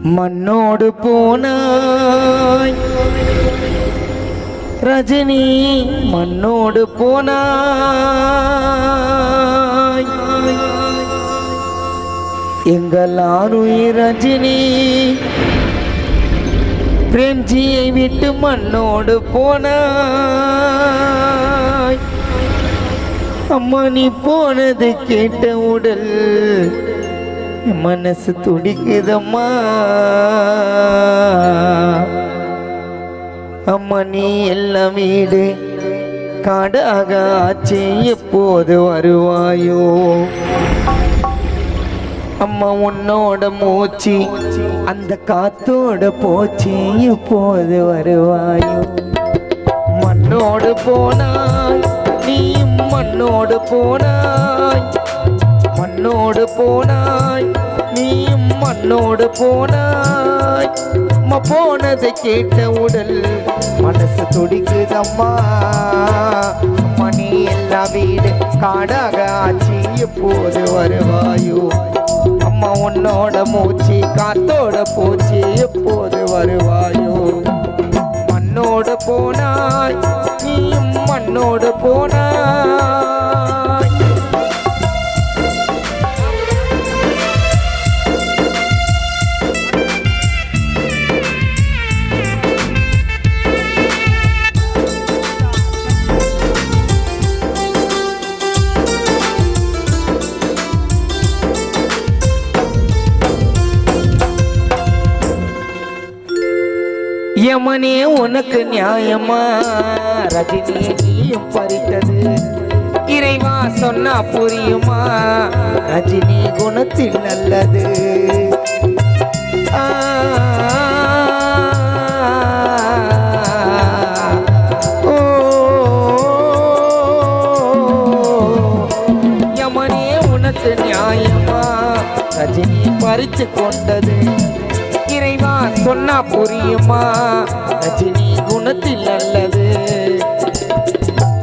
மண்ணோடு போனாய் ரஜினி, மண்ணோடு போனாய் எங்கள் ஆருயிர் ரஜினி, பிரேம்ஜியை விட்டு மண்ணோடு போனாய். அம்மா நீ போனது கேட்ட உடல் மனசு துடிக்குதம்மா. அம்மா நீ எல்லாம் வீடு காடாக ஆச்சு, எப்போது வருவாயோ? அம்மா உன்னோட மூச்சு அந்த காத்தோட போச்சு, எப்போது வருவாயோ? மண்ணோடு போனாய் நீ, மண்ணோடு போனாய், மண்ணோடு போனாய் நீ, மண்ணோடு போனாய். அம்மா போனதை கேட்ட உடல் மனசு துடிக்குதம்மா. அம்மா நீ எல்லா வீடு காடாக ஆச்சு, எப்போது வருவாயோ? அம்மா உன்னோட மூச்சு காத்தோட போச்சு, எப்போது வருவாயோ? மண்ணோடு போனாய் நீ, மண்ணோடு போனாய். யமனே உனக்கு நியாயமா? ரஜினி நீயும் பறித்தது இறைவா சொன்னா புரியுமா? ரஜினி குணத்தில் நல்லது. யமனே உனக்கு நியாயமா? ரஜினி பறிச்சு கொண்டது இறைவா சொன்னா புரியுமா? ரஜினி குணத்தில் நல்லது.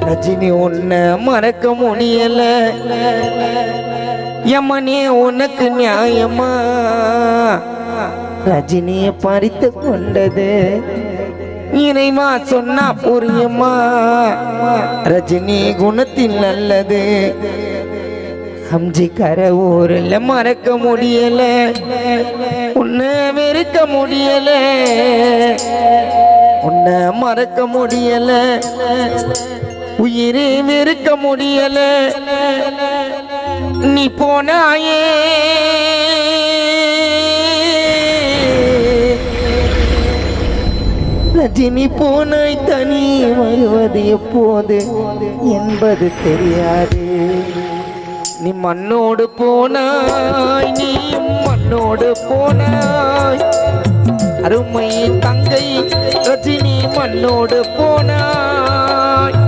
ரஜினி உன்னை மறக்க முடியல. யமனே உனக்கு நியாயமா? ரஜினியை பறித்து கொண்டது இறைவா சொன்னா புரியுமா? ரஜினி குணத்தில் நல்லது. அம்ஜி கரை ஊரில் மறக்க முடியல, உன்னை வெறுக்க முடியல, உன்னை மறக்க முடியல, உயிரை வெறுக்க முடியல. நீ போனாயே ரஜினி, போனாய் தனி வருவது எப்போது என்பது தெரியாது. நீ மண்ணோடு போனாய் நீ, மண்ணோடு போனாய். அருமை தங்கை ரஜினி மண்ணோடு போனாய்.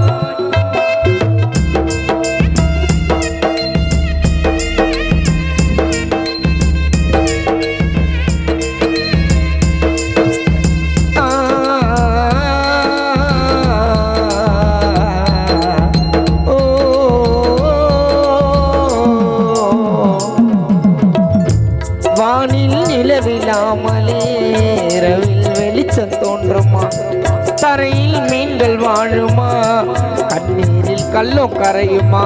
வானில் நிலவில்லாமலே இரவில் வெளிச்சம் தோன்றுமா? தரையில் மீன்கள் வாழுமா? கண்ணீரில் கல்லும் கரையுமா?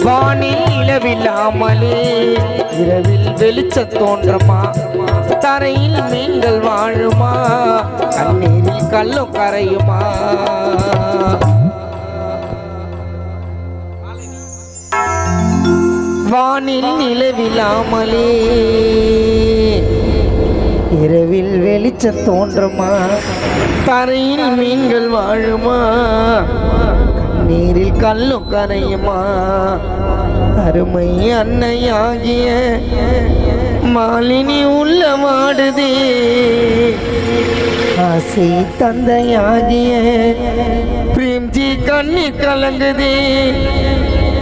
வானில் நிலவில்லாமலே இரவில் வெளிச்சம் தோன்றுமா? தரையில் மீன்கள் வாழுமா? கண்ணீரில் கல்லும் கரையுமா? வானில் நிலவில்லாமலே இரவில் வெளிச்சம் தோன்றுமா? தரையில் மீன்கள் வாழுமா? கண்ணீரில் கல்லும் கரையுமா? அருமை அன்னையாகிய மாலினி உள்ள வாடுதே, ஆசை தந்தையாகிய பிரேம்ஜி கண்ணீர் கலங்குதே.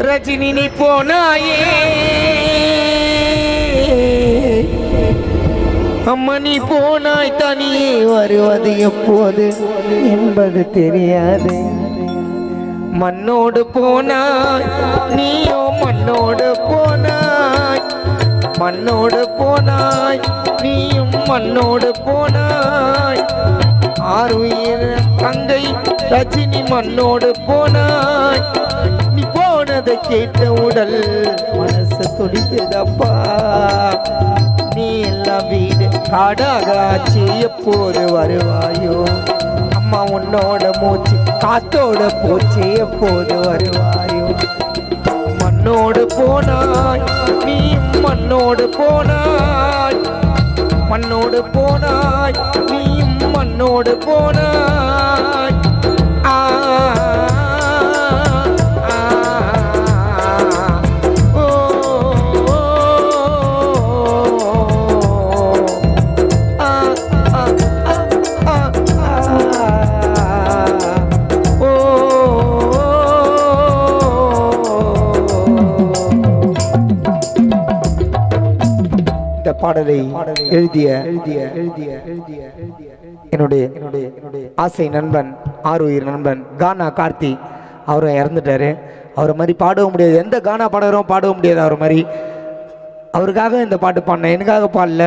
ரஜினி நீ போனாயே அம்மா நீ போனாய் தனியே வருவது எப்போது என்பது தெரியாது. மண்ணோடு போனாய் நீயோ மண்ணோடு போனாய், மண்ணோடு போனாய் நீயும் மண்ணோடு போனாய். ஆறுயிர் தங்கை ரஜினி மண்ணோடு போனாய். நீ போனதை கேட்ட உடல் மனசு துடிக்குதப்பா. நீ எல்லாம் வீடு காடாக ஆச்சு எப்போது வருவாயோ. அம்மா உன்னோட மூச்சு காத்தோட போச்சு எப்போது வருவாயோ. மண்ணோடு போனாய் நீ மண்ணோடு போனாய், மண்ணோடு போனாய் நீ மண்ணோடு போனாய். ஆ பாடலை எழுதிய என்னுடைய ஆசை நண்பன் ஆறுயிர் நண்பன் கானா கார்த்தி அவரும் இறந்துட்டாரு. அவரை மாதிரி பாடவும் முடியாது, எந்த கானா பாடகரும் பாடவும் முடியாது அவர் மாதிரி. அவருக்காக இந்த பாட்டு பாடினேன், எனக்காக பாடல.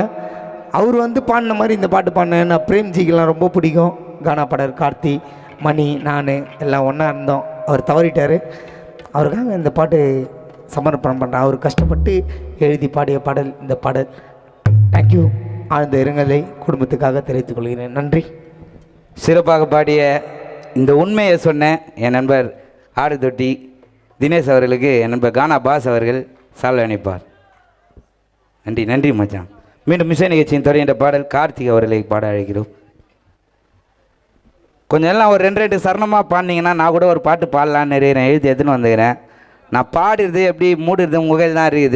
அவர் வந்து பாடின மாதிரி இந்த பாட்டு பாடினேன். நான் பிரேம்ஜிக்கெல்லாம் ரொம்ப பிடிக்கும். கானா பாடகர் கார்த்தி, மணி, நான் எல்லாம் ஒன்றா இருந்தோம். அவர் தவறிட்டார். அவருக்காக இந்த பாட்டு சமர்ப்பணம் பண்ணுறேன். அவர் கஷ்டப்பட்டு எழுதி பாடிய பாடல் இந்த பாடல். தேங்க்யூ. ஆழ்ந்த இரங்கலை குடும்பத்துக்காக தெரிவித்துக் கொள்கிறேன். நன்றி. சிறப்பாக பாடிய இந்த உண்மையை சொன்ன என் நண்பர் ஆடு தொட்டி தினேஷ் அவர்களுக்கு என் நண்பர் கானா பாஸ் அவர்கள் சால்வை அணைப்பார். நன்றி. நன்றி மச்சான். மீண்டும் இசை நிகழ்ச்சியின் தொடங்கிய பாடல் கார்த்திக் அவர்களை பாட அழைக்கிறோம். கொஞ்சம் எல்லாம் ஒரு 2 சரணமாக பாடினீங்கன்னா நான் கூட ஒரு பாட்டு பாடலான்னு நிறைய எழுதி எடுத்துன்னு வந்துக்கிறேன். நான் பாடுறது எப்படி மூடுறது உங்கள் கையில் தான் இருக்குது.